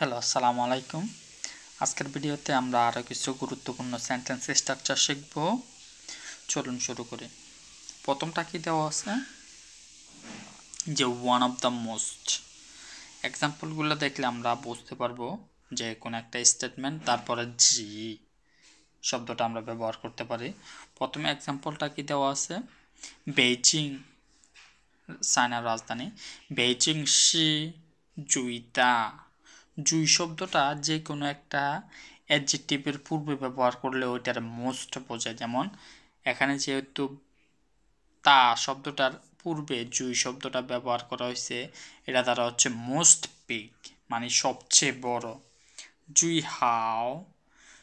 Hello, আসসালামু আলাইকুম। আজকের ভিডিওতে আমরা আরও কিছু গুরুত্বপূর্ণ সেন্টেন্স স্ট্রাকচার শিখব। চলুন শুরু করি। প্রথমটা কি দেওয়া আছে যে ওয়ান অফ দ্য মোস্ট। এক্সাম্পলগুলো দেখলে আমরা বুঝতে পারবো যে কোনো একটা স্টেটমেন্ট তারপরে জি শব্দটা আমরা ব্যবহার করতে পারি। প্রথমে এক্সাম্পলটা কি দেওয়া আছে, বেইজিং চায়নার রাজধানী, বেইজিং শি জুইতা। জুই শব্দটা যে কোনো একটা অ্যাডজেক্টিভের পূর্বে ব্যবহার করলে ওইটার মোস্ট বোঝায়। যেমন এখানে যেহেতু তা শব্দটার পূর্বে জুই শব্দটা ব্যবহার করা হয়েছে, এটা দ্বারা হচ্ছে মোস্ট বিগ, মানে সবচেয়ে বড়। জুই হাও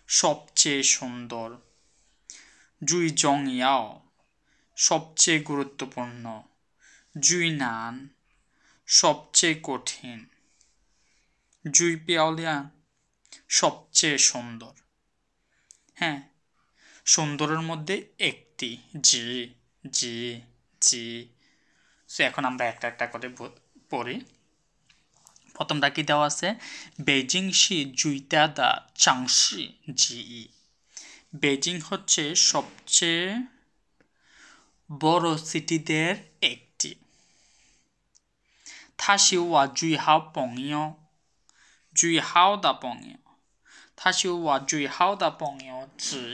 সবচেয়ে সুন্দর, জুই জং ইয়াও সবচেয়ে গুরুত্বপূর্ণ, জুই নান সবচেয়ে কঠিন, জুই পিয়াওলিয়ান সবচেয়ে সুন্দর। হ্যাঁ, সুন্দরের মধ্যে একটি জি জি জি। সো এখন আমরা একটা একটা করে পড়ি। প্রথমটা কি দেওয়া আছে, বেইজিং শি জুইতা দা চাংশি জি। বেইজিং হচ্ছে সবচেয়ে বড় সিটিদের একটি। থাশি ওয়া জুই হাও পংইও, জুই হাও দা পংইও, থাশি ওয়া জুই হাও দা পংইও জি।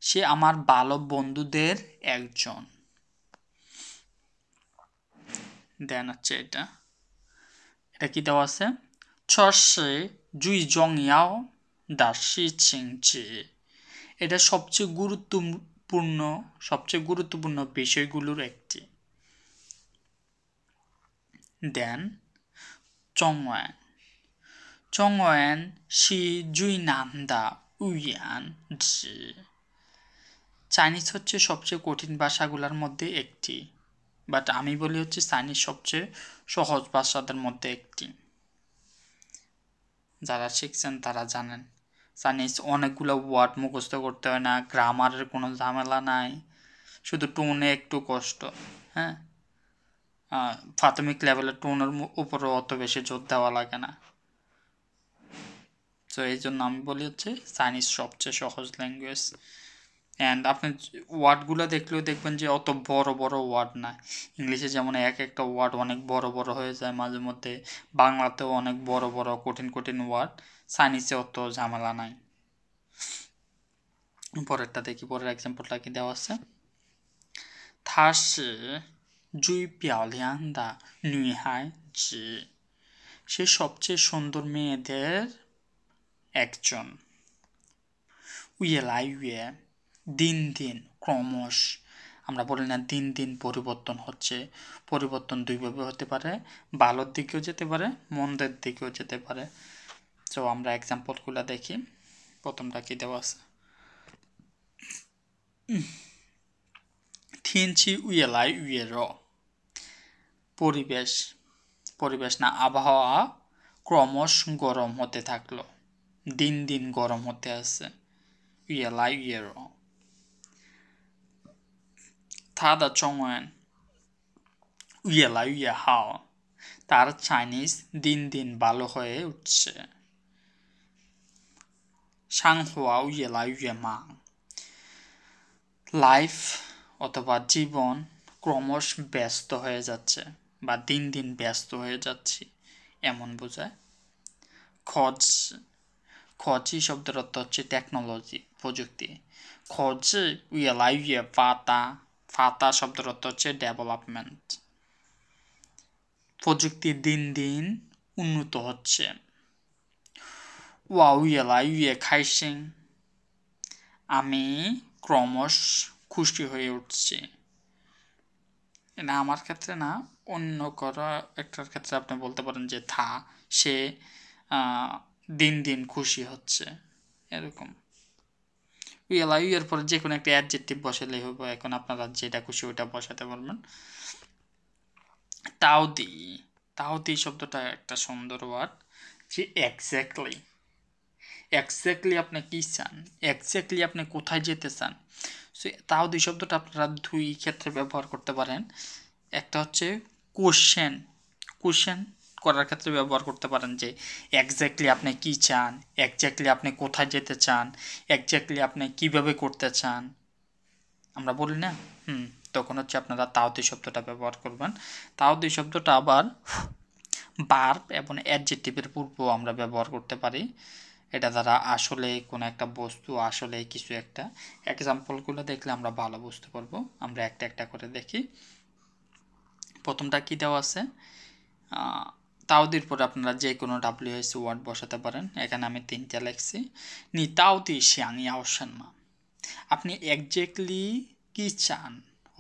সে আমার ভালো বন্ধুদের একজন। দেন হচ্ছে এটা কি দেওয়া আছে, 这是最重要的事情之一। এটা সবচেয়ে গুরুত্বপূর্ণ বিষয়গুলোর একটি। দেন জংওয়ান, জংওয়ান是最难的语言之一। চাইনিজ হচ্ছে সবচেয়ে কঠিন ভাষাগুলোর মধ্যে একটি, বাট আমি বলি হচ্ছে চাইনিজ সবচেয়ে সহজ ভাষাদের মধ্যে একটি। যারা শিখছেন তারা জানেন চাইনিজ অনেকগুলো ওয়ার্ড মুখস্থ করতে হয় না, গ্রামারের কোনো ঝামেলা নাই, শুধু টোনে একটু কষ্ট। হ্যাঁ, প্রাথমিক লেভেলের টোনের উপরে অত বেশি জোর দেওয়া লাগে না। তো এই জন্য আমি বলি হচ্ছে চাইনিজ সবচেয়ে সহজ ল্যাঙ্গুয়েজ। অ্যান্ড আপনি ওয়ার্ডগুলো দেখলেও দেখবেন যে অত বড় বড় ওয়ার্ড না। ইংলিশে যেমন এক একটা ওয়ার্ড অনেক বড় বড় হয়ে যায় মাঝে মধ্যে, বাংলাতেও অনেক বড় বড় কঠিন কঠিন ওয়ার্ড, চাইনিজে অত ঝামেলা নাই। পরেরটা দেখি, পরের এক্সাম্পলটা কি দেওয়া আছে, 她是最漂亮的女孩子। সে সবচেয়ে সুন্দর মেয়েদের একজন। 越来越দিন দিন ক্রমশ, আমরা বলি না দিন দিন পরিবর্তন হচ্ছে। পরিবর্তন দুইভাবে হতে পারে, ভালোর দিকেও যেতে পারে, মন্দের দিকেও যেতে পারে। তো আমরা এক্সাম্পলগুলো দেখি। প্রথমটা কি দেওয়া আছে, 天气越来越热। পরিবেশ না, আবহাওয়া ক্রমশ গরম হতে থাকলো, দিন দিন গরম হতে আছে। 越来越热。他的中文越来越好，তার চাইনিজ দিন দিন ভালো হয়ে উঠছে। 生活越来越忙，লাইফ অথবা জীবন ক্রমশ ব্যস্ত হয়ে যাচ্ছে বা দিন দিন ব্যস্ত হয়ে যাচ্ছি এমন বোঝায়। খোঁজি শব্দের অর্থ হচ্ছে টেকনোলজি, প্রযুক্তি। খোঁজি 越来越发达，发达শব্দের অর্থ হচ্ছে ডেভেলপমেন্ট। প্রযুক্তি দিন দিন উন্নত হচ্ছে। 我越来越开心，আমি ক্রমশ খুশি হয়ে উঠছি। এটা আমার ক্ষেত্রে না, অন্য কারো একটার ক্ষেত্রে আপনি বলতে পারেন যে সে দিন দিন খুশি হচ্ছে, এরকম। এর পরে যে কোনো একটা অ্যাডজেক্টিভ বসালেই হবে। এখন আপনারা যেটা খুশি ওইটা বসাতে পারবেন। তাওদি শব্দটা একটা সুন্দর ওয়ার্ড, যে এক্স্যাক্টলি আপনি কি চান, এক্স্যাক্টলি আপনি কোথায় যেতে চান। সো তাওদি শব্দটা আপনারা দুই ক্ষেত্রে ব্যবহার করতে পারেন। একটা হচ্ছে কোশ্চেন করার ক্ষেত্রে ব্যবহার করতে পারেন যে এক্স্যাক্টলি আপনি কি চান, এক্স্যাক্টলি আপনি কোথায় যেতে চান, এক্স্যাক্টলি আপনি কিভাবে করতে চান, আমরা বলি না। তখন হচ্ছে আপনারা তাওদি শব্দটা ব্যবহার করবেন। তাওদি শব্দটা আবার ভার্ব এবং অ্যাডজেক্টিভের পূর্বেও আমরা ব্যবহার করতে পারি। এটা দ্বারা আসলে কোনো একটা বস্তু, আসলে কিছু একটা এক্সাম্পলগুলো দেখলে আমরা ভালো বুঝতে পারবো। আমরা একটা একটা করে দেখি। প্রথমটা কি দেওয়া আছে, তাওদির পরে আপনারা যে কোনো WH ওয়ার্ড বসাতে পারেন। এখানে আমি 3টা লিখছি। নি তাওদি শিয়াং ইয়াও শানমা, আপনি এক্স্যাক্টলি কি চান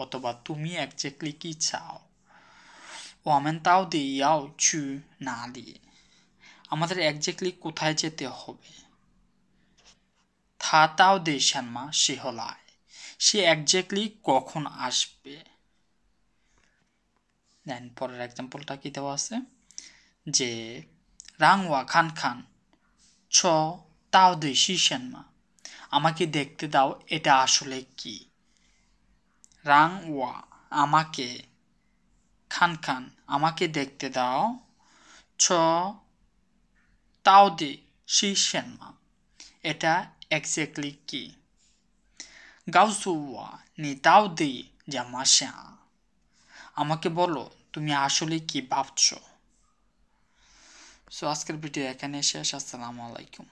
অথবা তুমি এক্স্যাক্টলি কি চাও। ওয়ামেন তাওদি ইয়াও চু নালি, আমাদের এক্স্যাক্টলি কোথায় যেতে হবে। থা তাওদি শানমা শিহলায়, সে এক্স্যাক্টলি কখন আসবে। দেন পরের এক্সাম্পলটা কি দেওয়া আছে যে রাংওয়া খান খান ছ তাওদি শিশানমা, আমাকে দেখতে দাও এটা আসলে কি। রাংওয়া আমাকে, খান খান আমাকে দেখতে দাও, ছ তাওদি শিশানমা এটা এক্স্যাক্টলি কি। গাউসুয়া নি তাওদি জামাশা, আমাকে বলো তুমি আসলে কি ভাবছো। সো আজকের ভিডিও এখানে শেষ। আসসালামু আলাইকুম।